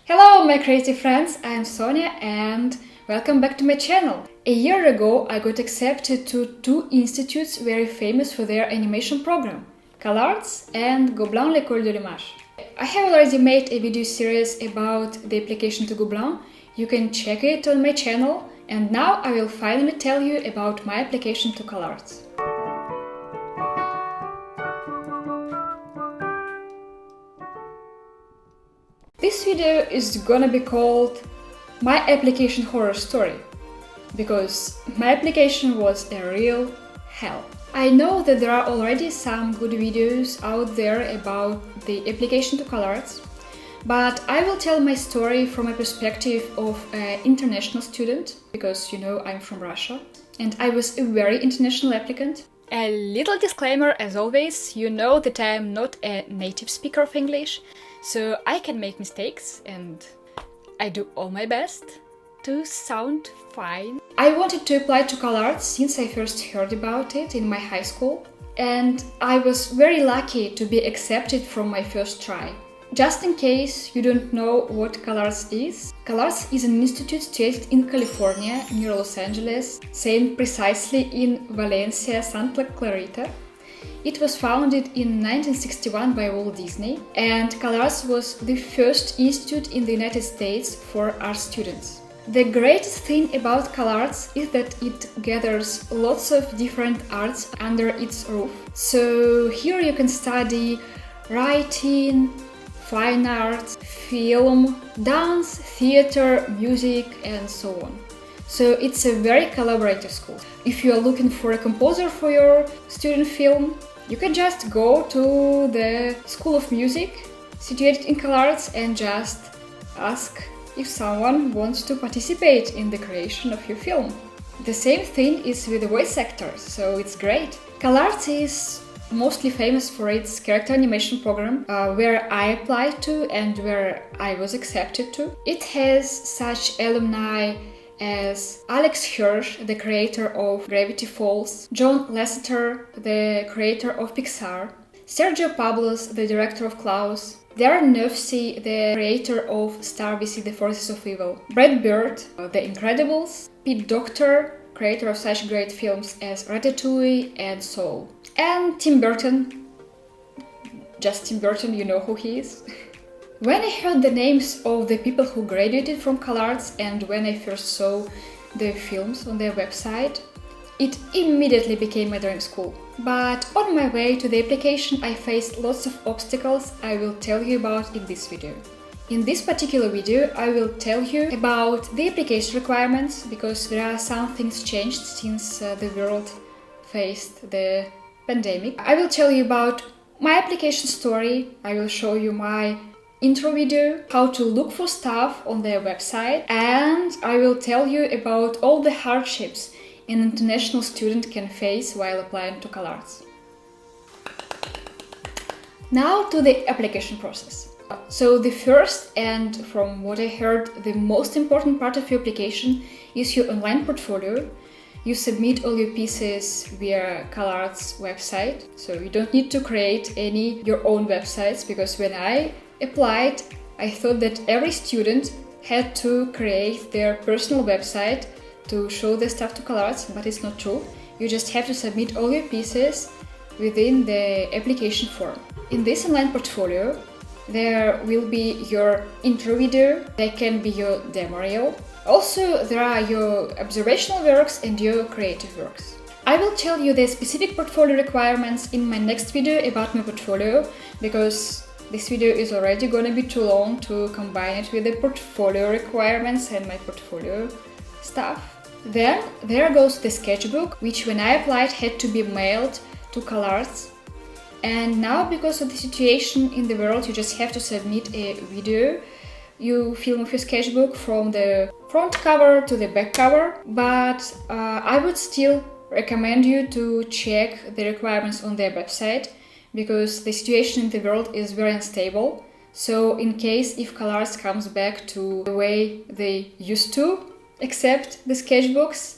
Hello my creative friends, I am Sonia and welcome back to my channel. A year ago I got accepted to two institutes very famous for their animation program, CalArts and Gobelin l'École de l'Image. I have already made a video series about the application to Gobelin. You can check it on my channel, and now I will finally tell you about my application to CalArts. This video is gonna be called My Application Horror Story, because my application was a real hell. I know that there are already some good videos out there about the application to CalArts, but I will tell my story from a perspective of an international student, because you know I'm from Russia and I was a very international applicant. A little disclaimer as always, you know that I am not a native speaker of English, so I can make mistakes and I do all my best to sound fine. I wanted to apply to CalArts since I first heard about it in my high school, and I was very lucky to be accepted from my first try. Just in case you don't know what CalArts is an institute situated in California, near Los Angeles, saying precisely in Valencia, Santa Clarita. It was founded in 1961 by Walt Disney, and CalArts was the first institute in the United States for art students. The greatest thing about CalArts is that it gathers lots of different arts under its roof. So here you can study writing, fine arts, film, dance, theater, music, and so on. So it's a very collaborative school. If you are looking for a composer for your student film, you can just go to the School of Music situated in CalArts and just ask if someone wants to participate in the creation of your film. The same thing is with the voice actors, so it's great. CalArts is mostly famous for its character animation program, where I applied to and where I was accepted to. It has such alumni as Alex Hirsch, the creator of Gravity Falls, John Lasseter, the creator of Pixar, Sergio Pablos, the director of Klaus, Darren Nefsey, the creator of Star vs. the Forces of Evil, Brad Bird, The Incredibles, Pete Docter, creator of such great films as Ratatouille and Soul, and Tim Burton. Just Tim Burton, you know who he is. When I heard the names of the people who graduated from CalArts and when I first saw the films on their website, it immediately became my dream school. But on my way to the application I faced lots of obstacles I will tell you about in this video. In this particular video I will tell you about the application requirements, because there are some things changed since the world faced the pandemic. I will tell you about my application story, I will show you my intro video, how to look for stuff on their website, and I will tell you about all the hardships an international student can face while applying to CalArts. Now to the application process. So the first, and from what I heard, the most important part of your application is your online portfolio. You submit all your pieces via CalArts website, so you don't need to create any your own websites, because when I applied, I thought that every student had to create their personal website to show their stuff to CalArts, but it's not true. You just have to submit all your pieces within the application form. In this online portfolio, there will be your intro video, there can be your demo reel. Also, there are your observational works and your creative works. I will tell you the specific portfolio requirements in my next video about my portfolio, because this video is already gonna be too long to combine it with the portfolio requirements and my portfolio stuff. Then there goes the sketchbook, which when I applied had to be mailed to CalArts. And now, because of the situation in the world, you just have to submit a video you film of your sketchbook from the front cover to the back cover. But I would still recommend you to check the requirements on their website, because the situation in the world is very unstable. So in case if CalArts comes back to the way they used to accept the sketchbooks,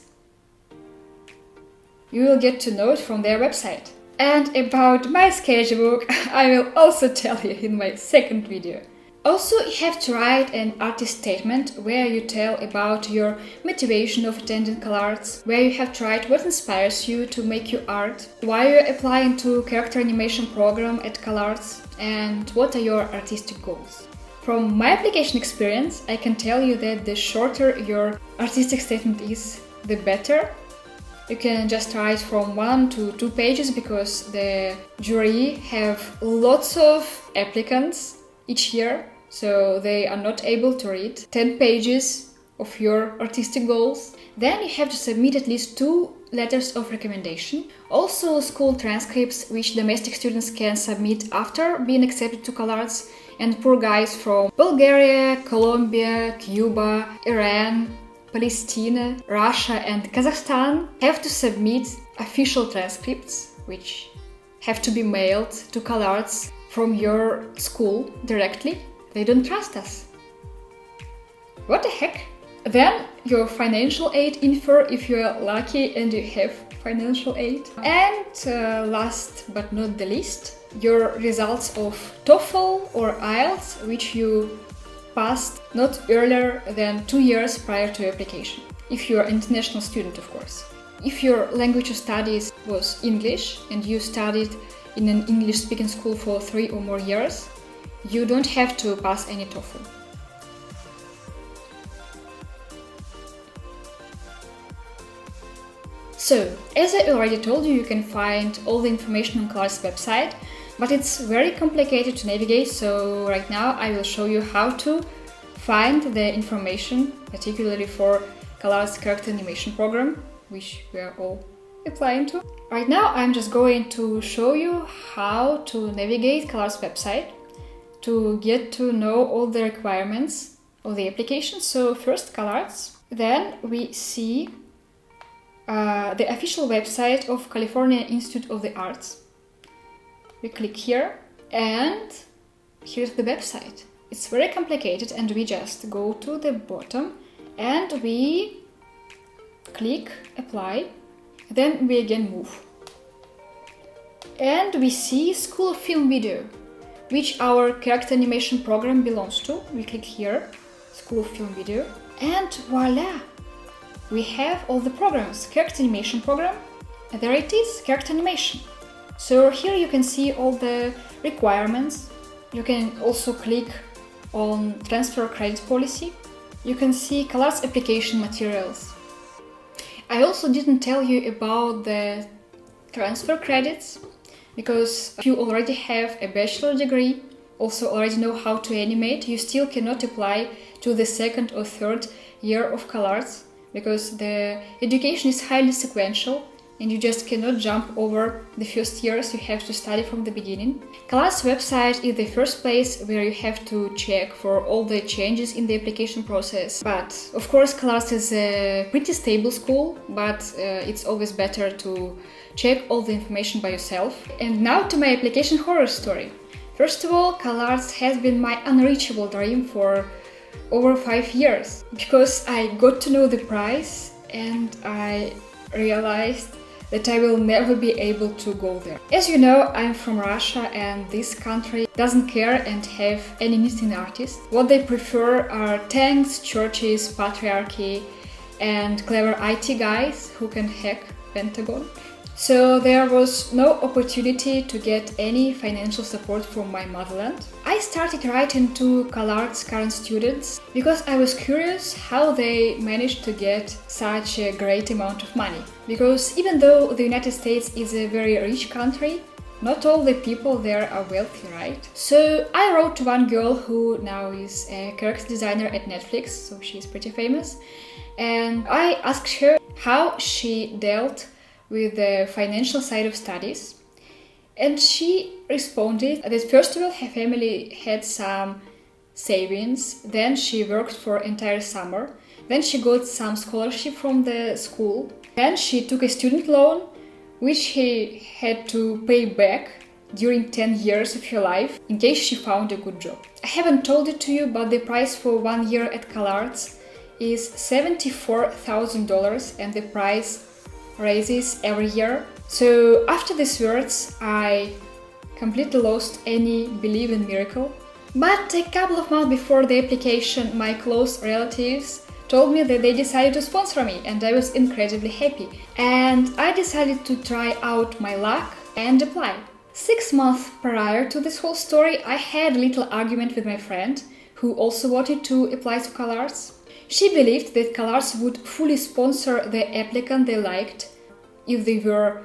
you will get to know it from their website. And about my sketchbook, I will also tell you in my second video. Also, you have to write an artist statement where you tell about your motivation of attending CalArts, where you have to write what inspires you to make your art, why you're applying to character animation program at CalArts, and what are your artistic goals. From my application experience, I can tell you that the shorter your artistic statement is, the better. You can just write from 1 to 2 pages because the jury have lots of applicants each year, so they are not able to read 10 pages of your artistic goals. Then you have to submit at least 2 letters of recommendation. Also school transcripts, which domestic students can submit after being accepted to CalArts, and poor guys from Bulgaria, Colombia, Cuba, Iran, Palestine, Russia and Kazakhstan have to submit official transcripts, which have to be mailed to CalArts from your school directly. They don't trust us. What the heck? Then your financial aid info if you are lucky and you have financial aid. And last but not the least, your results of TOEFL or IELTS, which you passed not earlier than 2 years prior to application. If you are an international student, of course. If your language of studies was English and you studied in an English-speaking school for 3 or more years, you don't have to pass any TOEFL. So, as I already told you, you can find all the information on CalArts website, but it's very complicated to navigate, so right now I will show you how to find the information, particularly for CalArts character animation program, which we are all applying to. Right now I'm just going to show you how to navigate CalArts website to get to know all the requirements of the application. So first CalArts, then we see the official website of California Institute of the Arts. We click here and here's the website. It's very complicated and we just go to the bottom and we click apply, then we again move. And we see School of Film Video, which our character animation program belongs to. We click here, School of Film Video, and voila! We have all the programs. Character animation program, and there it is, character animation. So here you can see all the requirements. You can also click on transfer credit policy. You can see CalArts application materials. I also didn't tell you about the transfer credits, because if you already have a bachelor degree, also already know how to animate, you still cannot apply to the 2nd or 3rd year of CalArts, because the education is highly sequential and you just cannot jump over the first years, you have to study from the beginning. CalArts website is the first place where you have to check for all the changes in the application process. But of course CalArts is a pretty stable school, but it's always better to check all the information by yourself. And now to my application horror story. First of all, CalArts has been my unreachable dream for over 5 years, because I got to know the price and I realized that I will never be able to go there. As you know, I'm from Russia and this country doesn't care and have any knitting artists. What they prefer are tanks, churches, patriarchy and clever IT guys who can hack Pentagon. So there was no opportunity to get any financial support from my motherland. I started writing to CalArts current students because I was curious how they managed to get such a great amount of money. Because even though the United States is a very rich country, not all the people there are wealthy, right? So I wrote to one girl who now is a character designer at Netflix, so she's pretty famous, and I asked her how she dealt with the financial side of studies, and she responded that first of all her family had some savings, then she worked for entire summer, then she got some scholarship from the school, then she took a student loan which she had to pay back during 10 years of her life in case she found a good job. I haven't told it to you, but the price for 1 year at CalArts is $74,000 and the price raises every year. So after these words I completely lost any belief in miracle, But a couple of months before the application, my close relatives told me that they decided to sponsor me, and I was incredibly happy. And I decided to try out my luck and apply. 6 months prior to this whole story, I had a little argument with my friend, who also wanted to apply to CalArts. She believed that CalArts would fully sponsor the applicant they liked, if they were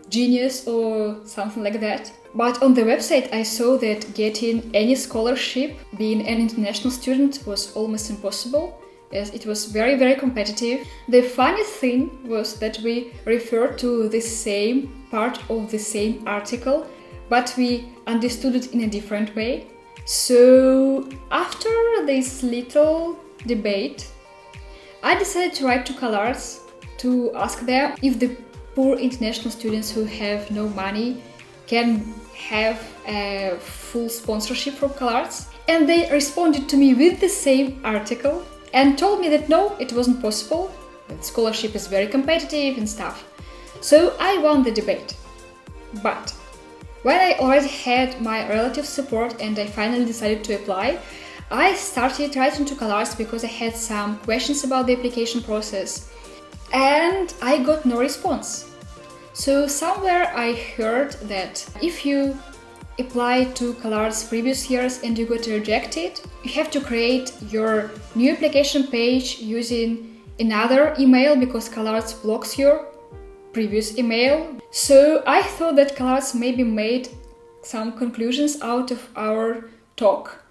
genius or something like that. But on the website I saw that getting any scholarship, being an international student, was almost impossible, as it was very competitive. The funny thing was that we referred to the same part of the same article, but we understood it in a different way. So after this little debate, I decided to write to CalArts to ask them if the poor international students who have no money can have a full sponsorship from CalArts. And they responded to me with the same article and told me that no, it wasn't possible, that scholarship is very competitive and stuff. So I won the debate. But when I already had my relative support and I finally decided to apply, I started writing to CalArts because I had some questions about the application process, and I got no response. So somewhere I heard that if you apply to CalArts previous years and you got rejected, you have to create your new application page using another email because CalArts blocks your previous email. So I thought that CalArts maybe made some conclusions out of our talk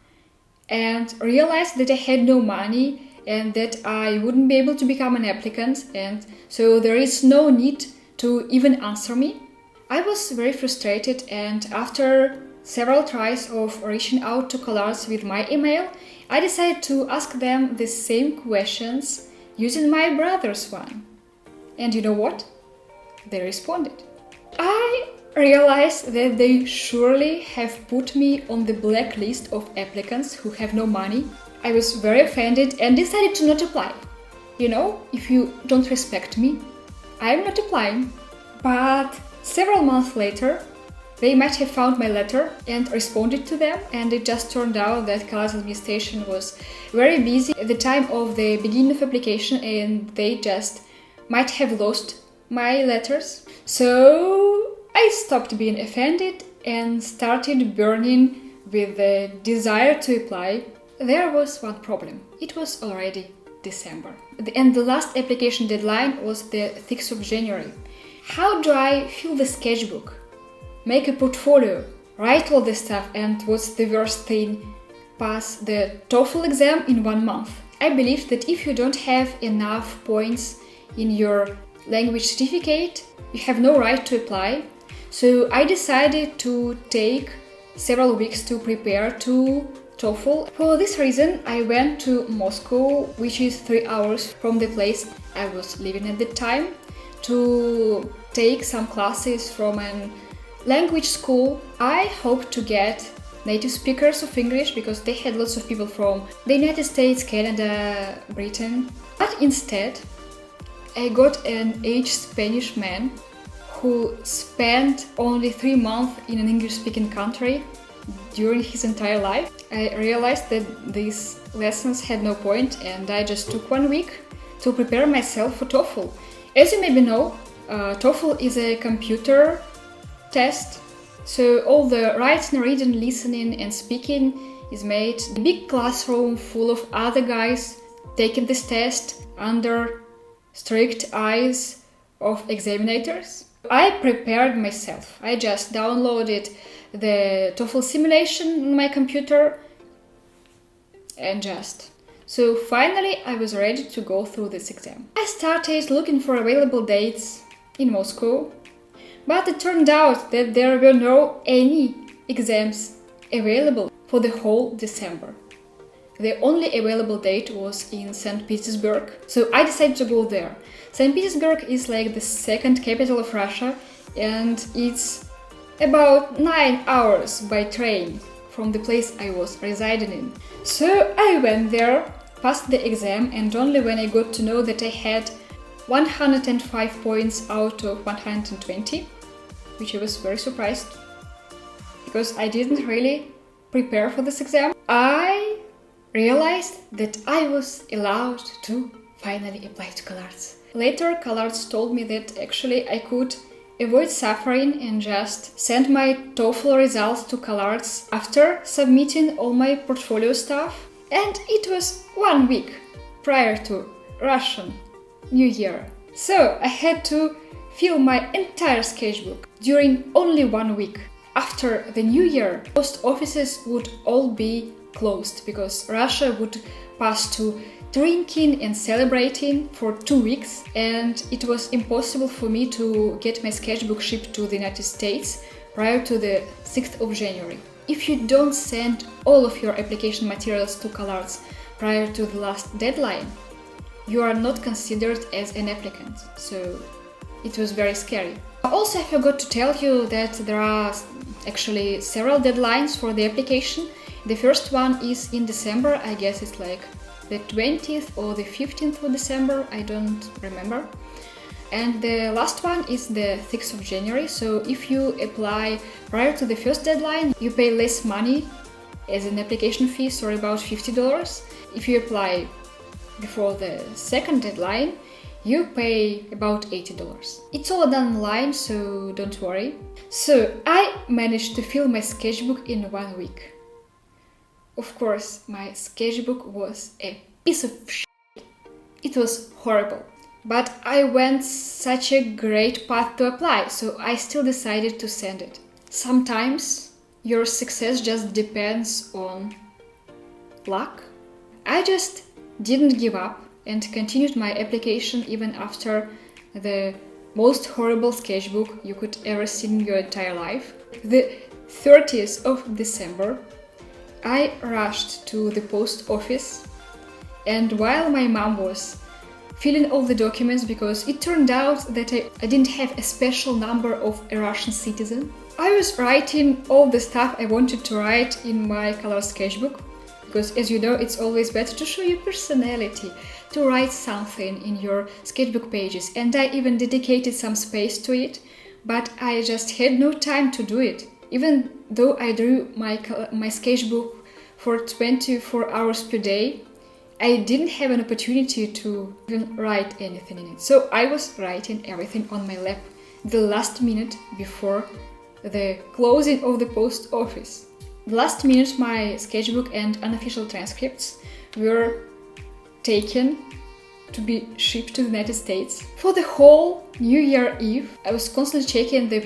and realized that I had no money and that I wouldn't be able to become an applicant, and so there is no need to even answer me. I was very frustrated, and after several tries of reaching out to CalArts with my email, I decided to ask them the same questions using my brother's one. And you know what? They responded. I realized that they surely have put me on the blacklist of applicants who have no money. I was very offended and decided to not apply. You know, if you don't respect me, I'm not applying. But several months later, they might have found my letter and responded to them, and it just turned out that CalArts administration was very busy at the time of the beginning of application, and they just might have lost my letters. So I stopped being offended and started burning with the desire to apply. There was one problem. It was already December, and the last application deadline was the 6th of January. How do I fill the sketchbook, make a portfolio, write all this stuff, and what's the worst thing, pass the TOEFL exam in 1 month? I believe that if you don't have enough points in your language certificate, you have no right to apply. So I decided to take several weeks to prepare to TOEFL. For this reason, I went to Moscow, which is 3 hours from the place I was living at the time, to take some classes from a language school. I hoped to get native speakers of English because they had lots of people from the United States, Canada, Britain. But instead, I got an aged Spanish man who spent only 3 months in an English-speaking country during his entire life. I realized that these lessons had no point, and I just took 1 week to prepare myself for TOEFL. As you maybe know, TOEFL is a computer test, so all the writing, reading, listening and speaking is made in a big classroom full of other guys taking this test under strict eyes of examinators. I prepared myself. I just downloaded the TOEFL simulation on my computer and So finally I was ready to go through this exam. I started looking for available dates in Moscow, but it turned out that there were no any exams available for the whole December. The only available date was in St. Petersburg, so I decided to go there. St. Petersburg is like the second capital of Russia, and it's about 9 hours by train from the place I was residing in. So I went there, passed the exam, and only when I got to know that I had 105 points out of 120, which I was very surprised, because I didn't really prepare for this exam, I realized that I was allowed to finally apply to CalArts. Later, CalArts told me that actually I could avoid suffering and just send my TOEFL results to CalArts after submitting all my portfolio stuff. And it was 1 week prior to Russian New Year. So I had to fill my entire sketchbook during only 1 week. After the New Year, post offices would all be closed because Russia would pass to drinking and celebrating for 2 weeks, and it was impossible for me to get my sketchbook shipped to the United States prior to the 6th of January. If you don't send all of your application materials to CalArts prior to the last deadline, you are not considered as an applicant, so it was very scary. Also, I forgot to tell you that there are actually several deadlines for the application. The first one is in December, I guess it's like the 20th or the 15th of December, I don't remember. And the last one is the 6th of January, so if you apply prior to the first deadline, you pay less money as an application fee, so about $50. If you apply before the second deadline, you pay about $80. It's all done online, so don't worry. So I managed to fill my sketchbook in 1 week. Of course, my sketchbook was a piece of shit. It was horrible. But I went such a great path to apply, so I still decided to send it. Sometimes your success just depends on luck. I just didn't give up and continued my application even after the most horrible sketchbook you could ever see in your entire life. The 30th of December, I rushed to the post office, and while my mom was filling all the documents, because it turned out that I didn't have a special number of a Russian citizen, I was writing all the stuff I wanted to write in my color sketchbook, because as you know, it's always better to show your personality, to write something in your sketchbook pages, and I even dedicated some space to it, but I just had no time to do it. Even though I drew my sketchbook for 24 hours per day, I didn't have an opportunity to even write anything in it. So I was writing everything on my lap the last minute before the closing of the post office. The last minute, my sketchbook and unofficial transcripts were taken to be shipped to the United States. For the whole New Year Eve, I was constantly checking the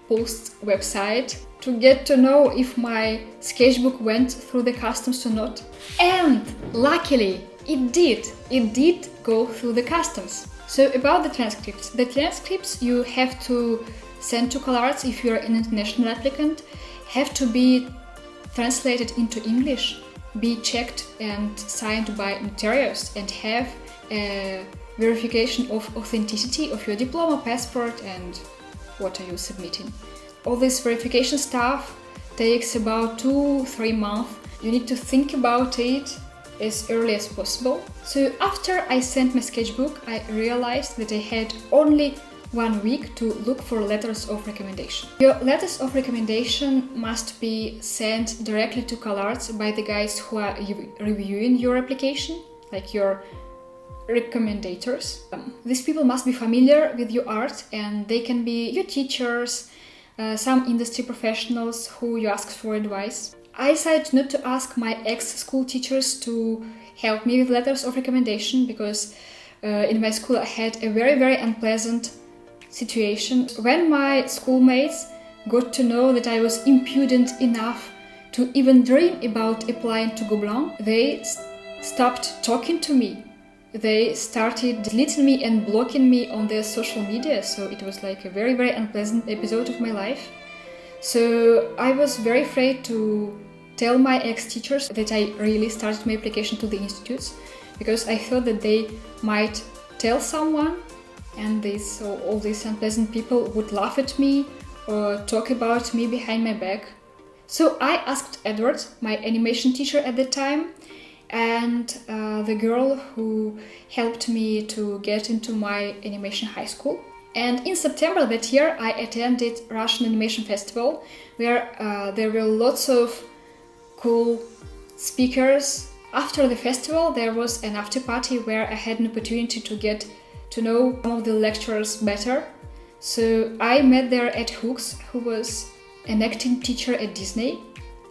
Post's website to get to know if my sketchbook went through the customs or not. And luckily, it did go through the customs. So about the transcripts you have to send to CalArts if you're an international applicant have to be translated into English, be checked and signed by notarios, and have a verification of authenticity of your diploma, passport, and what are you submitting. All this verification stuff takes about 2-3 months. You need to think about it as early as possible. So after I sent my sketchbook, I realized that I had only 1 week to look for letters of recommendation. Your letters of recommendation must be sent directly to CalArts by the guys who are reviewing your application, like your recommendators. These people must be familiar with your art, and they can be your teachers, some industry professionals who you ask for advice. I decided not to ask my ex-school teachers to help me with letters of recommendation because in my school I had a very, very unpleasant situation. When my schoolmates got to know that I was impudent enough to even dream about applying to Gobelin, they stopped talking to me. They started deleting me and blocking me on their social media, so it was like a very, very unpleasant episode of my life. So I was very afraid to tell my ex-teachers that I really started my application to the institutes, because I thought that they might tell someone and all these unpleasant people would laugh at me or talk about me behind my back. So I asked Edward, my animation teacher at the time, and the girl who helped me to get into my animation high school. And in September that year, I attended Russian Animation Festival, where there were lots of cool speakers. After the festival, there was an after party where I had an opportunity to get to know some of the lecturers better. So I met there Ed Hooks, who was an acting teacher at Disney,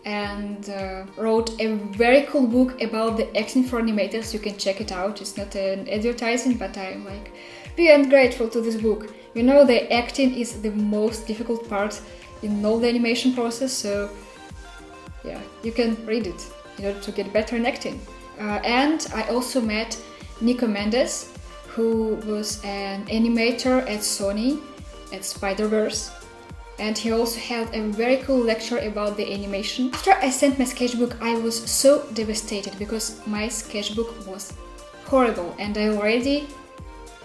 and wrote a very cool book about the acting for animators. You can check it out. It's not an advertising, but I'm like beyond grateful to this book. You know, the acting is the most difficult part in all the animation process, so yeah, you can read it in order to get better in acting. And I also met Nico Mendes, who was an animator at Sony at Spider-Verse. And he also held a very cool lecture about the animation. After I sent my sketchbook, I was so devastated because my sketchbook was horrible and I already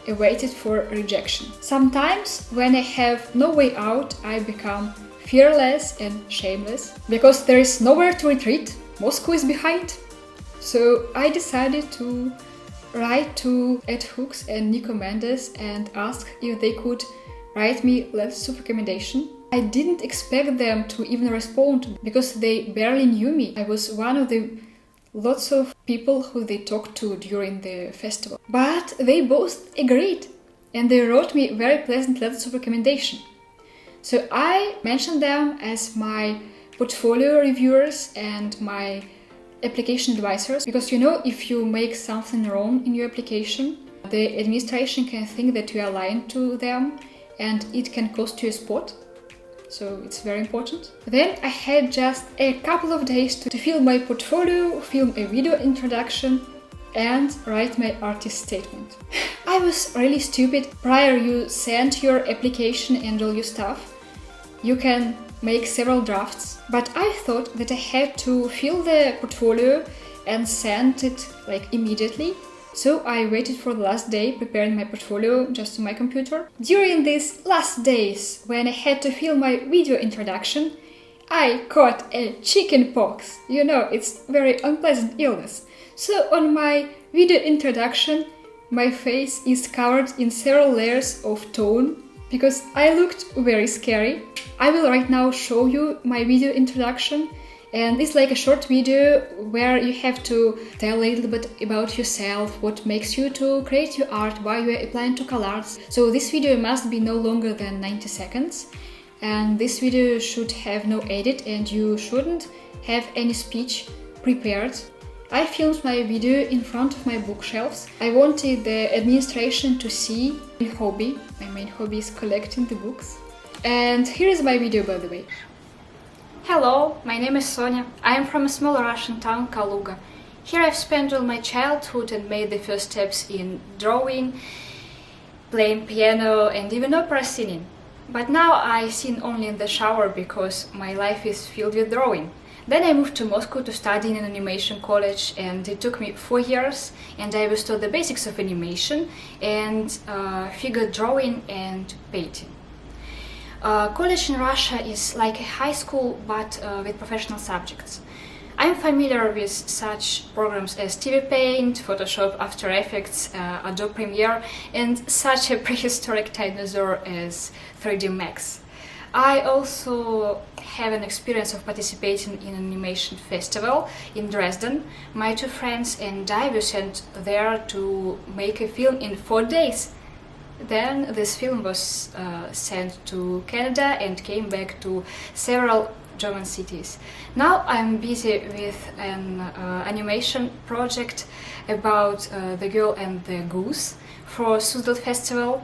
awaited for rejection. Sometimes when I have no way out, I become fearless and shameless because there is nowhere to retreat. Moscow is behind. So I decided to write to Ed Hooks and Nico Mendes and ask if they could write me letters of recommendation. I didn't expect them to even respond because they barely knew me. I was one of the lots of people who they talked to during the festival. But they both agreed and they wrote me very pleasant letters of recommendation. So I mentioned them as my portfolio reviewers and my application advisors because, you know, if you make something wrong in your application, the administration can think that you are lying to them and it can cost you a spot. So it's very important. Then I had just a couple of days to fill my portfolio, film a video introduction and write my artist statement. I was really stupid. Prior you send your application and all your stuff, you can make several drafts, but I thought that I had to fill the portfolio and send it like immediately. So I waited for the last day preparing my portfolio just on my computer. During these last days, when I had to fill my video introduction, I caught a chicken pox. You know, it's very unpleasant illness. So on my video introduction, my face is covered in several layers of tone because I looked very scary. I will right now show you my video introduction. And it's like a short video where you have to tell a little bit about yourself, what makes you to create your art, why you are applying to CalArts. So this video must be no longer than 90 seconds. And this video should have no edit and you shouldn't have any speech prepared. I filmed my video in front of my bookshelves. I wanted the administration to see my hobby. My main hobby is collecting the books. And here is my video, by the way. Hello, my name is Sonia. I am from a small Russian town, Kaluga. Here I've spent all my childhood and made the first steps in drawing, playing piano and even opera singing. But now I sing only in the shower because my life is filled with drawing. Then I moved to Moscow to study in an animation college and it took me 4 years and I was taught the basics of animation and figure drawing and painting. College in Russia is like a high school but with professional subjects. I'm familiar with such programs as TV Paint, Photoshop, After Effects, Adobe Premiere and such a prehistoric dinosaur as 3D Max. I also have an experience of participating in an animation festival in Dresden. My 2 friends and I were sent there to make a film in 4 days. Then this film was sent to Canada and came back to several German cities. Now I'm busy with an animation project about The Girl and the Goose for Suzdal Festival.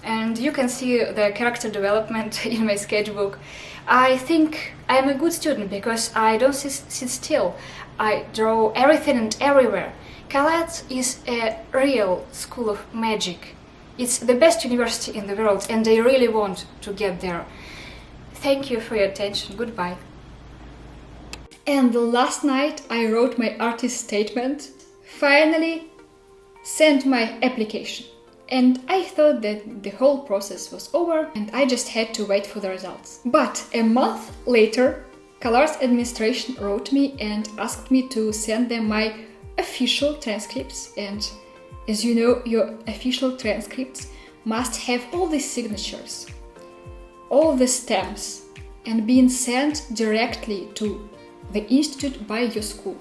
And you can see the character development in my sketchbook. I think I'm a good student because I don't sit still. I draw everything and everywhere. CalArts is a real school of magic. It's the best university in the world and I really want to get there. Thank you for your attention. Goodbye. And last night I wrote my artist statement. Finally sent my application. And I thought that the whole process was over and I just had to wait for the results. But a month later, CalArts administration wrote me and asked me to send them my official transcripts. And as you know, your official transcripts must have all the signatures, all the stamps, and being sent directly to the institute by your school.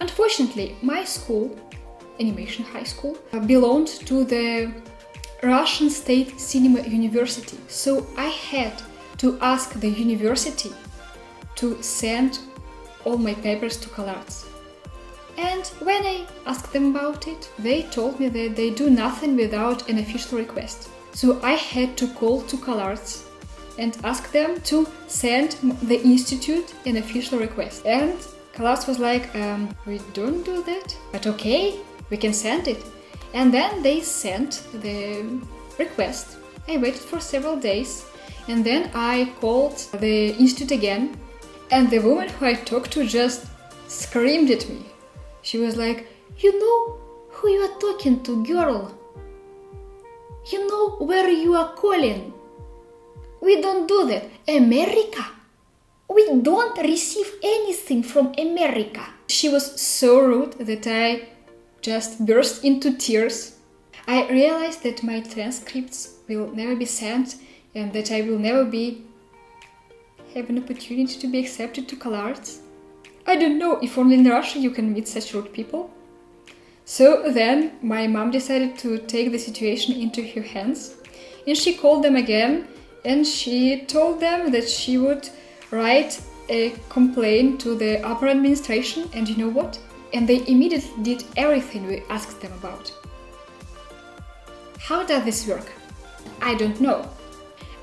Unfortunately, my school, Animation High School, belonged to the Russian State Cinema University, so I had to ask the university to send all my papers to CalArts. And when I asked them about it, they told me that they do nothing without an official request. So I had to call to CalArts and ask them to send the institute an official request. And CalArts was like, we don't do that, but okay, we can send it. And then they sent the request. I waited for several days, and then I called the institute again, and the woman who I talked to just screamed at me. She was like, you know who you are talking to, girl? You know where you are calling? We don't do that. America? We don't receive anything from America. She was so rude that I just burst into tears. I realized that my transcripts will never be sent and that I will never have an opportunity to be accepted to CalArts. I don't know if only in Russia you can meet such rude people. So then my mom decided to take the situation into her hands, and she called them again and she told them that she would write a complaint to the upper administration, and you know what? And they immediately did everything we asked them about. How does this work? I don't know.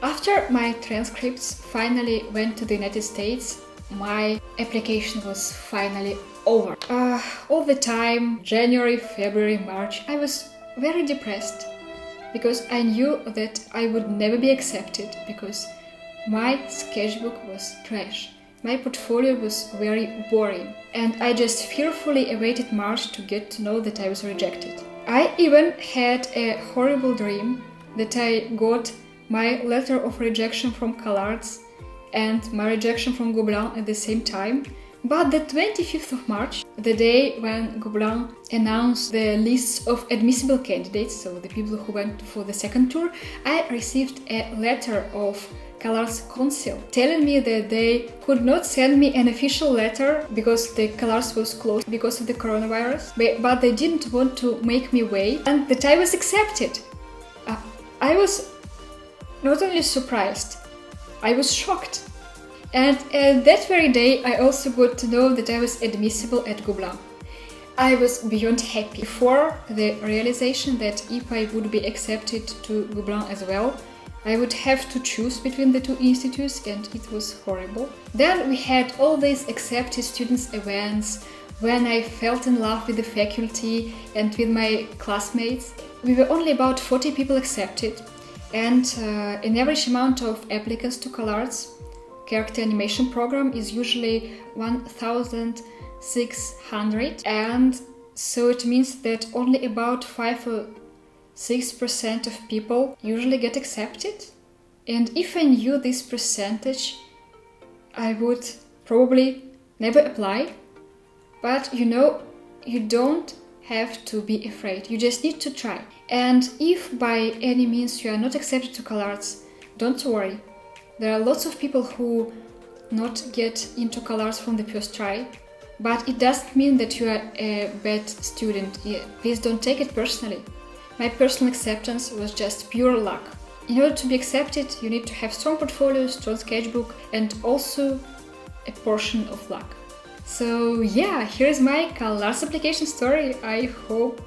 After my transcripts finally went to the United States, my application was finally over. All the time, January, February, March, I was very depressed because I knew that I would never be accepted because my sketchbook was trash. My portfolio was very boring, and I just fearfully awaited March to get to know that I was rejected. I even had a horrible dream that I got my letter of rejection from CalArts and my rejection from Gobelin at the same time. But the 25th of March, the day when Gobelin announced the lists of admissible candidates, so the people who went for the second tour, I received a letter of CalArts Council telling me that they could not send me an official letter because the CalArts was closed because of the coronavirus, but they didn't want to make me wait, and that I was accepted. I was not only surprised, I was shocked. And that very day I also got to know that I was admissible at Gobelin. I was beyond happy. Before the realization that if I would be accepted to Gobelin as well, I would have to choose between the two institutes, and it was horrible. Then we had all these accepted students events when I felt in love with the faculty and with my classmates. We were only about 40 people accepted, and an average amount of applicants to CalArts character animation program is usually 1,600, and so it means that only about 5 or 6% of people usually get accepted. And if I knew this percentage, I would probably never apply. But you know, you don't have to be afraid, you just need to try. And if by any means you are not accepted to CalArts, don't worry. There are lots of people who not get into CalArts from the first try, but it doesn't mean that you are a bad student. Please don't take it personally. My personal acceptance was just pure luck. In order to be accepted, you need to have strong portfolio, strong sketchbook, and also a portion of luck. So yeah, here's my CalArts application story. I hope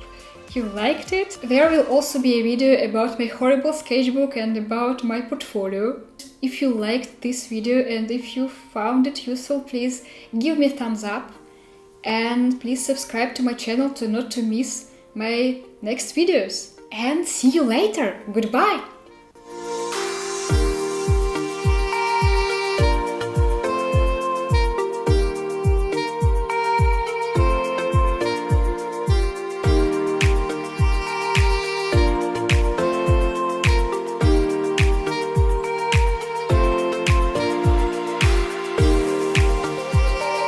you liked it. There will also be a video about my horrible sketchbook and about my portfolio. If you liked this video and if you found it useful, please give me a thumbs up and please subscribe to my channel to not to miss my next videos. And see you later. Goodbye!